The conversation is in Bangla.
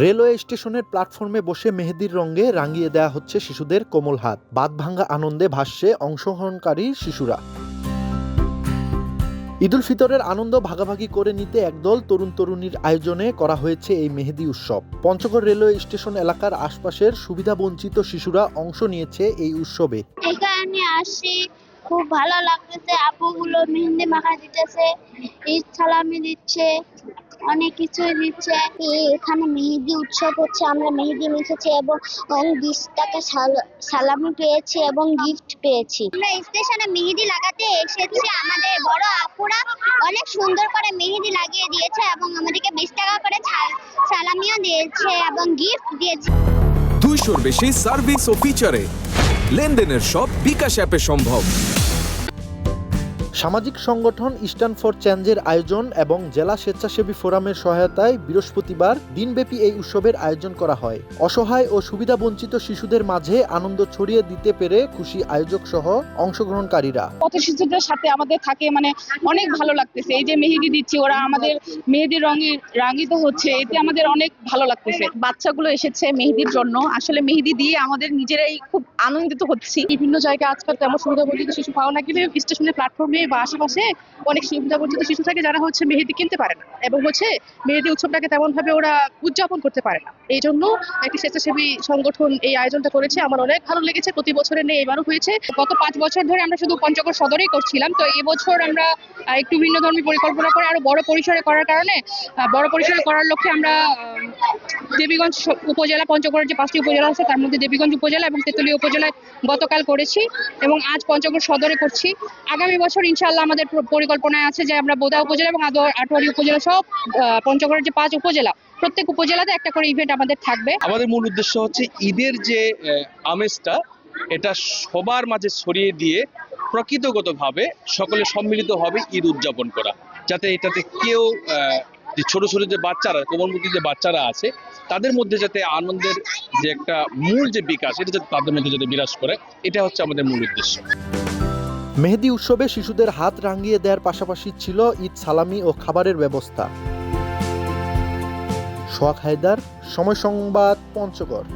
রেলওয়ে স্টেশনের প্ল্যাটফর্মে বসে মেহেদির রঙে রাঙিয়ে দেয়া হচ্ছে শিশুদের কোমল হাত। বাঁধভাঙা আনন্দে ভাসছে অংশগ্রহণকারী শিশুরা। ঈদুল ফিতরের আনন্দ ভাগাভাগি করে নিতে একদল তরুণ তরুণীর আয়োজনে করা হয়েছে এই মেহেদি উৎসব। পঞ্চগড় রেলওয়ে স্টেশন এলাকার আশপাশের সুবিধাবঞ্চিত শিশুরা অংশ নিয়েছে এই উৎসবে। এখানে আসি, খুব ভালো লাগতেছে। আপুগুলো মেহেন্দি মাখা দিতেছে, ঈদ সালামি দিচ্ছে, অনেক কিছুই দিচ্ছে। এখানে মেহেদি উৎসব হচ্ছে, আমরা মেহেদি মেখেছি এবং 20 টাকা সালামি পেয়েছি এবং গিফট পেয়েছি। আমরা স্টেশনে মেহেদি লাগাতে এসেছি, আমাদের বড় আপুরা অনেক সুন্দর করে মেহেদি লাগিয়ে দিয়েছে এবং আমাদেরকে 20 টাকা করে সালামিও দিয়েছে এবং গিফট দিয়েছে। 200-র বেশি সার্ভিস ও ফিচারে লেনদেনের সব বিকাশ অ্যাপে সম্ভব। সামাজিক সংগঠন স্ট্যান্ড ফর চেঞ্জের আয়োজন এবং জেলা স্বেচ্ছাসেবী ফোরামের সহায়তায় বৃহস্পতিবার দিনব্যাপী এই উৎসবের আয়োজন করা হয়। অসহায় ও সুবিধাবঞ্চিত শিশুদের মাঝে আনন্দ ছড়িয়ে দিতে পেরে খুশি আয়োজক সহ অংশগ্রহণকারীরা। পথশিশুদের সাথে আমাদের থাকে অনেক ভালো লাগতেছে। এই যে মেহেদি দিচ্ছি, ওরা আমাদের মেহেদির রঙে রাঙিত হচ্ছে, এতে আমাদের অনেক ভালো লাগতেছে। বাচ্চাগুলো এসেছে মেহেদির জন্য, আসলে মেহেদি দিয়ে আমাদের নিজেরাই খুব আনন্দিত হচ্ছি। বিভিন্ন জায়গায় আজকাল তেমন সুবিধাবঞ্চিত শিশু পাওয়া না গেলে স্টেশনের প্ল্যাটফর্মে বা আশেপাশে অনেক সুবিধাবঞ্চিত শিশু থাকে যারা মেহেদি কিনতে পারে না এবং মেহেদি উৎসবটাকে তেমন ভাবে ওরা উদযাপন করতে পারে না। এই জন্য একটি স্বেচ্ছাসেবী সংগঠন এই আয়োজনটা করেছে, আমার অনেক ভালো লেগেছে। প্রতি বছরে নেই, এবারও হয়েছে। গত 5 বছর ধরে আমরা শুধু পঞ্চগড় সদরেই করছিলাম, তো এই বছর আমরা একটু ভিন্নধর্মী পরিকল্পনা করে আরো বড় পরিসরে করার কারণে বড় পরিসরে করার লক্ষ্যে আমরা দেবীগঞ্জ উপজেলা, পঞ্চগড়ের যে 5টি উপজেলা আছে তার মধ্যে দেবীগঞ্জ উপজেলা এবং তেতুলিয়া উপজেলায় গতকাল করেছি এবং আজ পঞ্চগড় সদরে করছি। আগামী বছর ইনশাআল্লাহ আমাদের পরিকল্পনায় আছে যে আমরা বোদা উপজেলা এবং আটোয়ারি উপজেলা সব পঞ্চগড়ের যে 5 উপজেলা, প্রত্যেক উপজেলাতে একটা করে ইভেন্ট আমাদের থাকবে। আমাদের মূল উদ্দেশ্য হচ্ছে ঈদের যে আমেজটা, এটা সবার মাঝে ছড়িয়ে দিয়ে প্রকৃতগতভাবে সকলে সম্মিলিতভাবে ঈদ উদযাপন করা, যাতে এটাতে কেউ যে ছোট ছোট যে বাচ্চারা, কোমলমতি যে বাচ্চারা আছে, তাদের মধ্যে যাতে আনন্দের যে একটা মূল যে বিকাশ, এটা যাতে তাদের মধ্যে যাতে বিরাজ করে, এটা হচ্ছে আমাদের মূল উদ্দেশ্য। মেহেদি উৎসবে শিশুদের হাত রাঙিয়ে দেওয়ার পাশাপাশি ছিল ঈদ সালামি ও খাবারের ব্যবস্থা। সোহাগ হায়দার, সময় সংবাদ, পঞ্চগড়।